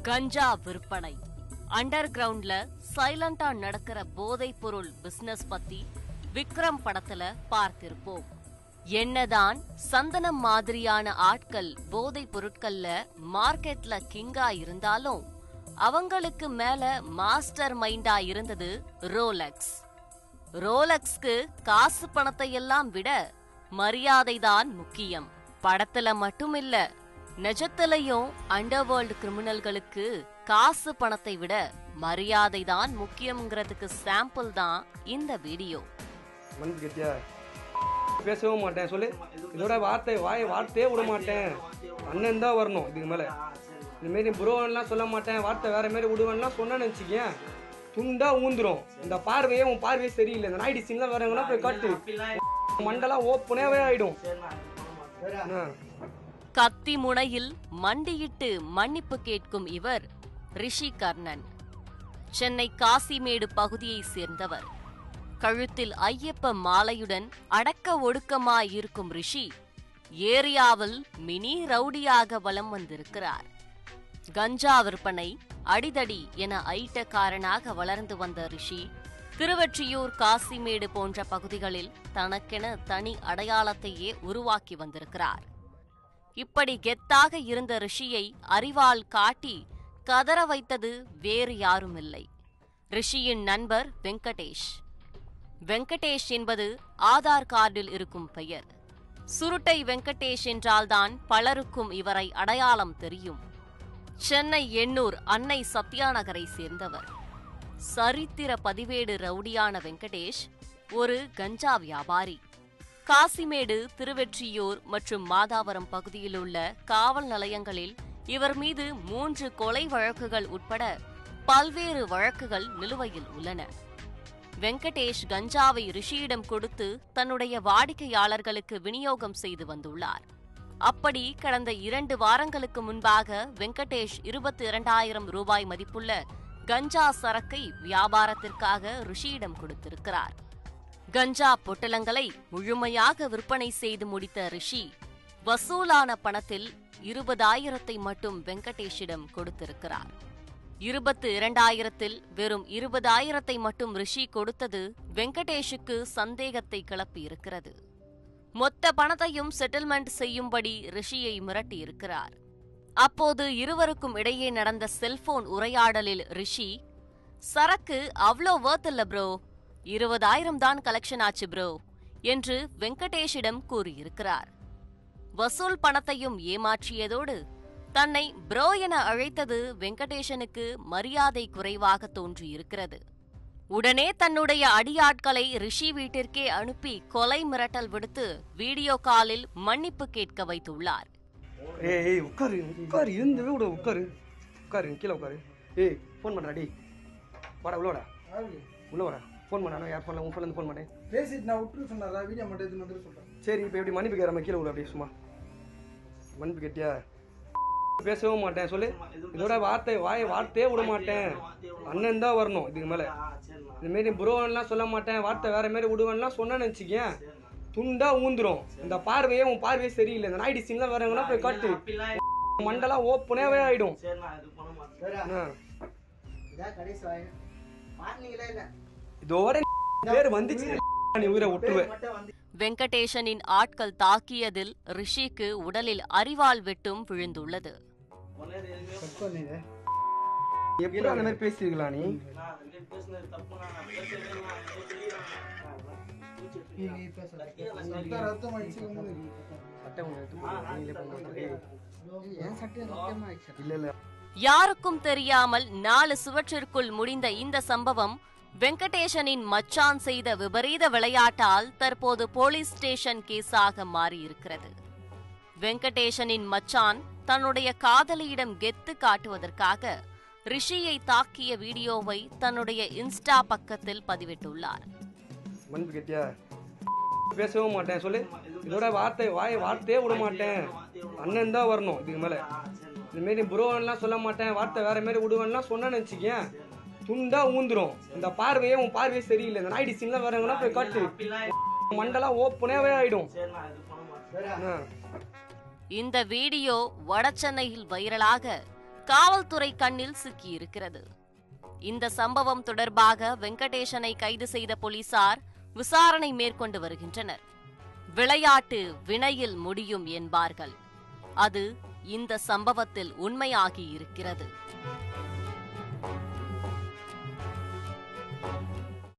கஞ்சா விற்பனை அண்டர் கிரவுண்ட்ல சைலண்டா நடக்கிற போதைப் பொருள் பிசினஸ் பத்தி விக்ரம் படத்துல பார்த்திருப்போம். என்னதான் சந்தனம் மாதிரியான ஆட்கள் போதைப் பொருட்கள்ல மார்க்கெட்ல கிங்கா இருந்தாலும் அவங்களுக்கு மேல மாஸ்டர் மைண்டா இருந்தது ரோலெக்ஸ். ரோலெக்ஸ்க்கு காசு பணத்தை எல்லாம் விட மரியாதைதான் முக்கியம். படத்துல மட்டும் இல்ல, நிஜத்திலையும் அண்டர்வேர்ல்டு கிரிமினல்களுக்கு காசு பணத்தை விட மரியாதை தான் முக்கியம்ங்கிறதுக்கு சாம்பிள் தான் இந்த வீடியோ. பேசவும் மாட்டேன் சொல்லு, இதோட வார்த்தையே விட மாட்டேன். அண்ணன் தான் வரணும். இதுக்கு மேல இந்த மாரி புரோவன்லாம் சொல்ல மாட்டேன், வார்த்தை வேற மாரி விடுவேன்லாம் சொன்னேன்னு வச்சுக்கேன், துண்டா ஊந்துரும். இந்த பார்வையே உன் பார்வையே சரியில்லை. இந்த நாய்டி சீன்லாம் வரவங்களாம் போய் காட்டு, மண்டெல்லாம் ஓப்பனாவே ஆயிடும். கத்தி முனையில் மண்டியிட்டு மன்னிப்பு கேட்கும் இவர் ரிஷி கர்ணன். சென்னை காசிமேடு பகுதியை சேர்ந்தவர். கழுத்தில் ஐயப்ப மாலையுடன் அடக்க ஒடுக்கமாயிருக்கும் ரிஷி ஏரியாவில் மினி ரவுடியாக வலம் வந்திருக்கிறார். கஞ்சா விற்பனை, அடிதடி என ஐட்டக்காரனாக வளர்ந்து வந்த ரிஷி திருவொற்றியூர், காசிமேடு போன்ற பகுதிகளில் தனக்கென தனி அடையாளத்தையே உருவாக்கி வந்திருக்கிறார். இப்படி கெத்தாக இருந்த ரிஷியை அறிவால் காட்டி கதற வைத்தது வேறு யாருமில்லை, ரிஷியின் நண்பர் வெங்கடேஷ். வெங்கடேஷ் என்பது ஆதார் கார்டில் இருக்கும் பெயர். சுருட்டை வெங்கடேஷ் என்றால்தான் பலருக்கும் இவரை அடையாளம் தெரியும். சென்னை எண்ணூர் அன்னை சத்யாநகரை சேர்ந்தவர். சரித்திர பதிவேடு ரவுடியான வெங்கடேஷ் ஒரு கஞ்சா வியாபாரி. காசிமேடு, திருவொற்றியூர் மற்றும் மாதாவரம் பகுதியில் உள்ள காவல் நிலையங்களில் இவர் மீது 3 கொலை வழக்குகள் உட்பட பல்வேறு வழக்குகள் நிலுவையில் உள்ளன. வெங்கடேஷ் கஞ்சாவை ரிஷியிடம் கொடுத்து தன்னுடைய வாடிக்கையாளர்களுக்கு விநியோகம் செய்து வந்துள்ளார். அப்படி கடந்த 2 வாரங்களுக்கு முன்பாக வெங்கடேஷ் 22,000 ரூபாய் மதிப்புள்ள கஞ்சா சரக்கை வியாபாரத்திற்காக ரிஷியிடம் கொடுத்திருக்கிறார். கஞ்சா பொட்டலங்களை முழுமையாக விற்பனை செய்து முடித்த ரிஷி வசூலான பணத்தில் 20,000 மட்டும் வெங்கடேஷிடம் கொடுத்திருக்கிறார். 22,000 வெறும் 20,000 மட்டும் ரிஷி கொடுத்தது வெங்கடேஷுக்கு சந்தேகத்தை கிளப்பியிருக்கிறது. மொத்த பணத்தையும் செட்டில்மெண்ட் செய்யும்படி ரிஷியை மிரட்டியிருக்கிறார். அப்போது இருவருக்கும் இடையே நடந்த செல்போன் உரையாடலில் ரிஷி, சரக்கு அவ்வளோ வர்த் இல்ல ப்ரோ, 20,000 தான் கலெக்ஷன் ஆச்சு ப்ரோ என்று வெங்கடேஷிடம் கூறியிருக்கிறார். வசூல் பணத்தையும் ஏமாற்றியதோடு தன்னை ப்ரோ என அழைத்தது வெங்கடேஷனுக்கு மரியாதை குறைவாக தோன்றியிருக்கிறது. உடனே தன்னுடைய அடியாட்களை ரிஷி வீட்டிற்கே அனுப்பி கொலை மிரட்டல் விடுத்து வீடியோ காலில் மன்னிப்பு கேட்க வைத்துள்ளார். ஏய் உட்காரு உட்காரு, இருந்தவே விட உட்காரு, உட்காரு கீழே உட்காரு. ஏய் ஃபோன் பண்ணுறாடி, வாடா உள்ளோடா, உள்ள வாடா. ஃபோன் பண்ணா யார் ஃபோனில், உன் ஃபோன்லேருந்து ஃபோன் பண்ணேன். பேசிட்டு நான் விட்டு சொன்னாரா, வீடியோ மட்டும் எடுத்து வந்துட்டு சொல்கிறேன். சரி, இப்போ எப்படி மன்னிப்பு கேட்குற கீழே விட, அப்படியே சும்மா மன்னிப்பு கேட்டியா? பேசவும் மாட்டேன் சொல்லு, இதோட வார்த்தையே விட மாட்டேன். அண்ணன் தான் வரணும். இதுக்கு மேலே இந்த மாரி புரோவன்லாம் சொல்ல மாட்டேன், வார்த்தை வேற மாரி விடுவேன்லாம் சொன்னேன்னு வச்சுக்கேன், துண்டா ஊந்துரும். இந்த பார்வையே உன் பார்வையே சரியில்லை. இந்த நாய்டி சீன்லாம் வரவங்களாம் போய் காட்டு, மண்டெல்லாம் ஓப்பனாவே ஆயிடும். இதோட பேர் வந்துச்சு, நீ உயிரை விட்டுருவேன். வெங்கடேஷனின் ஆட்கள் தாக்கியதில் ரிஷிக்கு உடலில் அரிவாள் வெட்டும் விழுந்துள்ளது. எப்படி அந்த மாதிரி பேசிருக்கலாம் நீ? யாருக்கும் தெரியாமல் 4 சுவற்றிற்குள் முடிந்த இந்த சம்பவம் வெங்கடேஷனின் மச்சான் செய்த விபரீத விளையாட்டால் தற்போது போலீஸ் ஸ்டேஷன் கேஸாக மாறியிருக்கிறது. வெங்கடேஷனின் மச்சான் தன்னுடைய காதலியிடம் கெத்து காட்டுவதற்காக ரிஷியை தாக்கிய வீடியோவை தன்னுடைய இன்ஸ்டா பக்கத்தில் பதிவிட்டுள்ளார். மன்னிப்பு கேட்டியா? பேசவும் மாட்டேன் சொல்லு, இதோட வார்த்தையே விட மாட்டேன். அண்ணன் தான் வரணும். இதுக்கு மேல இந்த மாரி புரோவன்லாம் சொல்ல மாட்டேன், வார்த்தை வேற மாரி விடுவேன்லாம் சொன்னேன்னு வச்சுக்கேன், துண்டா ஊந்துரும். இந்த பார்வையே உன் பார்வையே சரியில்லை. இந்த நாய்டி சீன்லாம் வரவங்களாம் போய் காட்டு, மண்டெல்லாம் ஓப்பனாவே ஆயிடும். இந்த வீடியோ வடசென்னையில் வைரலாக காவல்துறை கண்ணில் சிக்கியிருக்கிறது. இந்த சம்பவம் தொடர்பாக வெங்கடேசனை கைது செய்த போலீசார் விசாரணை மேற்கொண்டு வருகின்றனர். விளையாட்டு வினையில் முடியும் என்பார்கள். அது இந்த சம்பவத்தில் உண்மையாகி இருக்கிறது.